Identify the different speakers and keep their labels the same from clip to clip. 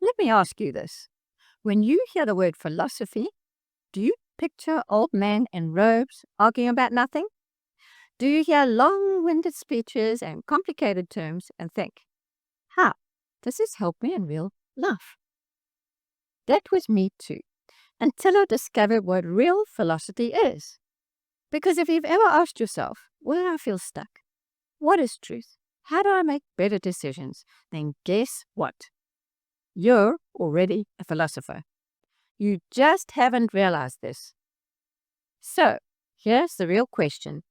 Speaker 1: Let me ask you this. When you hear the word philosophy, do you picture old men in robes arguing about nothing? Do you hear long-winded speeches and complicated terms and think, how does this help me in real life? That was me too, until I discovered what real philosophy is. Because if you've ever asked yourself, where do I feel stuck? What is truth? How do I make better decisions? Then guess what? You're already a philosopher. You just haven't realized this. So, here's the real question.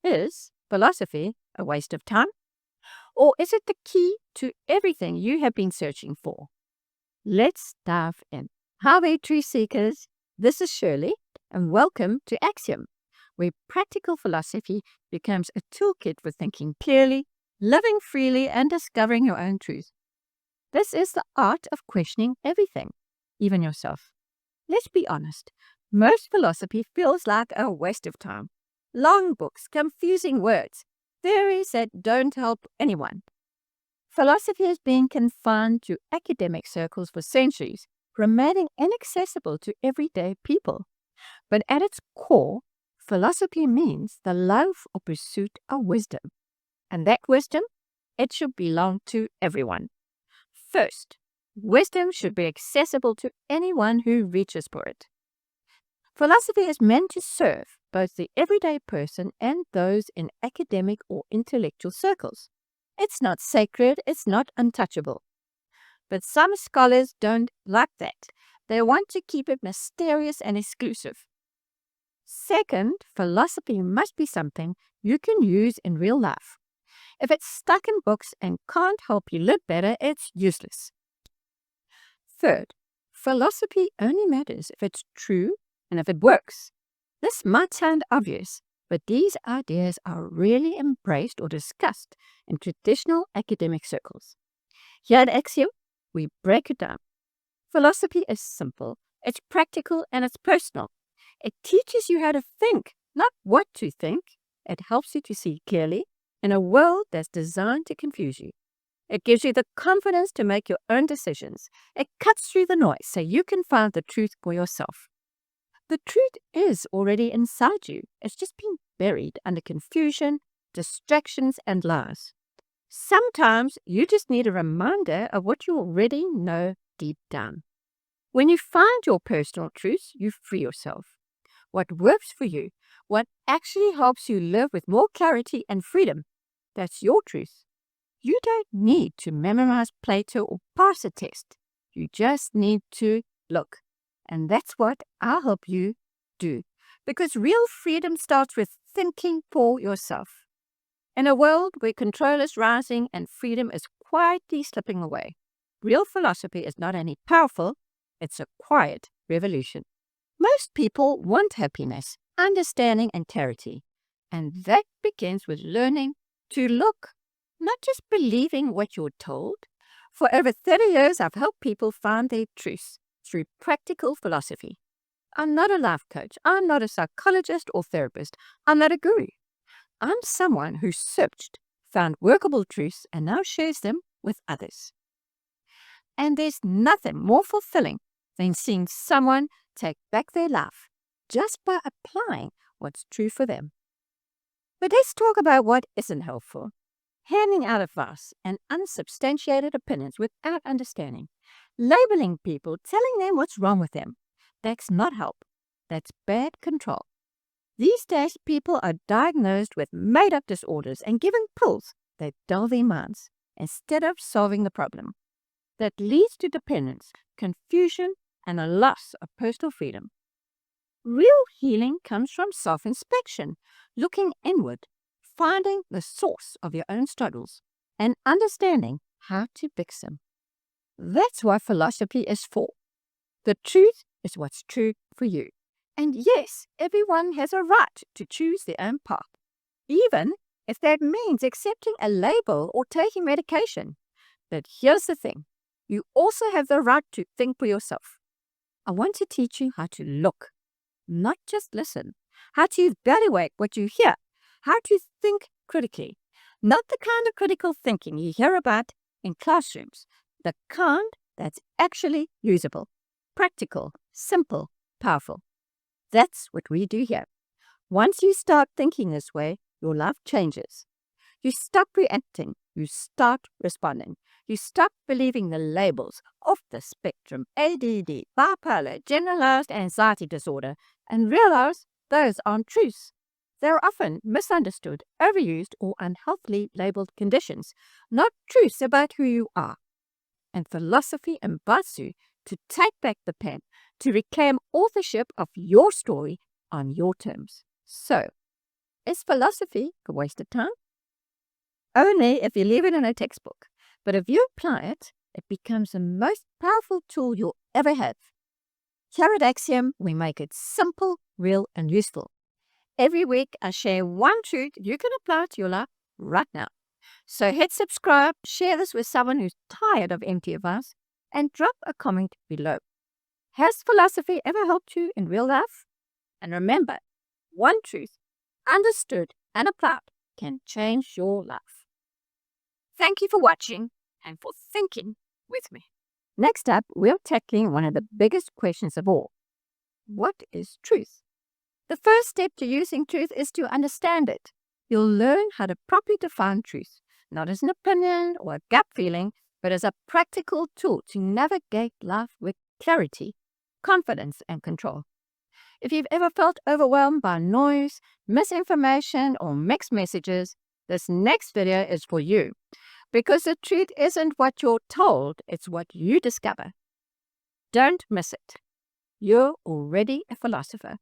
Speaker 1: Is philosophy a waste of time? Or is it the key to everything you have been searching for? Let's dive in. Hi there, truth seekers. This is Shirley, and welcome to AXSIOM, where practical philosophy becomes a toolkit for thinking clearly, living freely, and discovering your own truth. This is the art of questioning everything, even yourself. Let's be honest, most philosophy feels like a waste of time. Long books, confusing words, theories that don't help anyone. Philosophy has been confined to academic circles for centuries, remaining inaccessible to everyday people. But at its core, philosophy means the love or pursuit of wisdom. And that wisdom, it should belong to everyone. First, wisdom should be accessible to anyone who reaches for it. Philosophy is meant to serve both the everyday person and those in academic or intellectual circles. It's not sacred, it's not untouchable. But some scholars don't like that. They want to keep it mysterious and exclusive. Second, philosophy must be something you can use in real life. If it's stuck in books and can't help you live better, it's useless. Third, philosophy only matters if it's true and if it works. This might sound obvious, but these ideas are rarely embraced or discussed in traditional academic circles. Here at AXSIOM, we break it down. Philosophy is simple, it's practical, and it's personal. It teaches you how to think, not what to think. It helps you to see clearly in a world that's designed to confuse you. It gives you the confidence to make your own decisions. It cuts through the noise so you can find the truth for yourself. The truth is already inside you. It's just been buried under confusion, distractions, and lies. Sometimes you just need a reminder of what you already know deep down. When you find your personal truths, you free yourself. What works for you, what actually helps you live with more clarity and freedom, that's your truth. You don't need to memorize Plato or pass a test. You just need to look. And that's what I'll help you do. Because real freedom starts with thinking for yourself. In a world where control is rising and freedom is quietly slipping away, real philosophy is not only powerful, it's a quiet revolution. Most people want happiness, understanding, and clarity. And that begins with learning to look, not just believing what you're told. For over 30 years, I've helped people find their truths through practical philosophy. I'm not a life coach. I'm not a psychologist or therapist. I'm not a guru. I'm someone who searched, found workable truths, and now shares them with others. And there's nothing more fulfilling than seeing someone take back their life just by applying what's true for them. But let's talk about what isn't helpful. Handing out advice and unsubstantiated opinions without understanding. Labeling people, telling them what's wrong with them. That's not help. That's bad control. These days, people are diagnosed with made-up disorders and given pills that dull their minds instead of solving the problem. That leads to dependence, confusion, and a loss of personal freedom. Real healing comes from self-inspection, looking inward, finding the source of your own struggles, and understanding how to fix them. That's what philosophy is for. The truth is what's true for you. And yes, everyone has a right to choose their own path, even if that means accepting a label or taking medication. But here's the thing. You also have the right to think for yourself. I want to teach you how to look, not just listen, how to evaluate what you hear, how to think critically, not the kind of critical thinking you hear about in classrooms, the kind that's actually usable, practical, simple, powerful. That's what we do here. Once you start thinking this way, your life changes. You stop reacting. You start responding. You stop believing the labels off the spectrum, ADD, bipolar, generalized anxiety disorder, and realize those aren't truths. They're often misunderstood, overused, or unhealthily labeled conditions, not truths about who you are. And philosophy invites you to take back the pen, to reclaim authorship of your story on your terms. So, is philosophy a waste of time? Only if you leave it in a textbook. But if you apply it, it becomes the most powerful tool you'll ever have. Here at AXSIOM, we make it simple, real, and useful. Every week, I share one truth you can apply to your life right now. So hit subscribe, share this with someone who's tired of empty advice, and drop a comment below. Has philosophy ever helped you in real life? And remember, one truth, understood and applied, can change your life. Thank you for watching and for thinking with me. Next up, we're tackling one of the biggest questions of all. What is truth? The first step to using truth is to understand it. You'll learn how to properly define truth, not as an opinion or a gut feeling, but as a practical tool to navigate life with clarity, confidence, and control. If you've ever felt overwhelmed by noise, misinformation, or mixed messages, this next video is for you. Because the truth isn't what you're told, it's what you discover. Don't miss it. You're already a philosopher.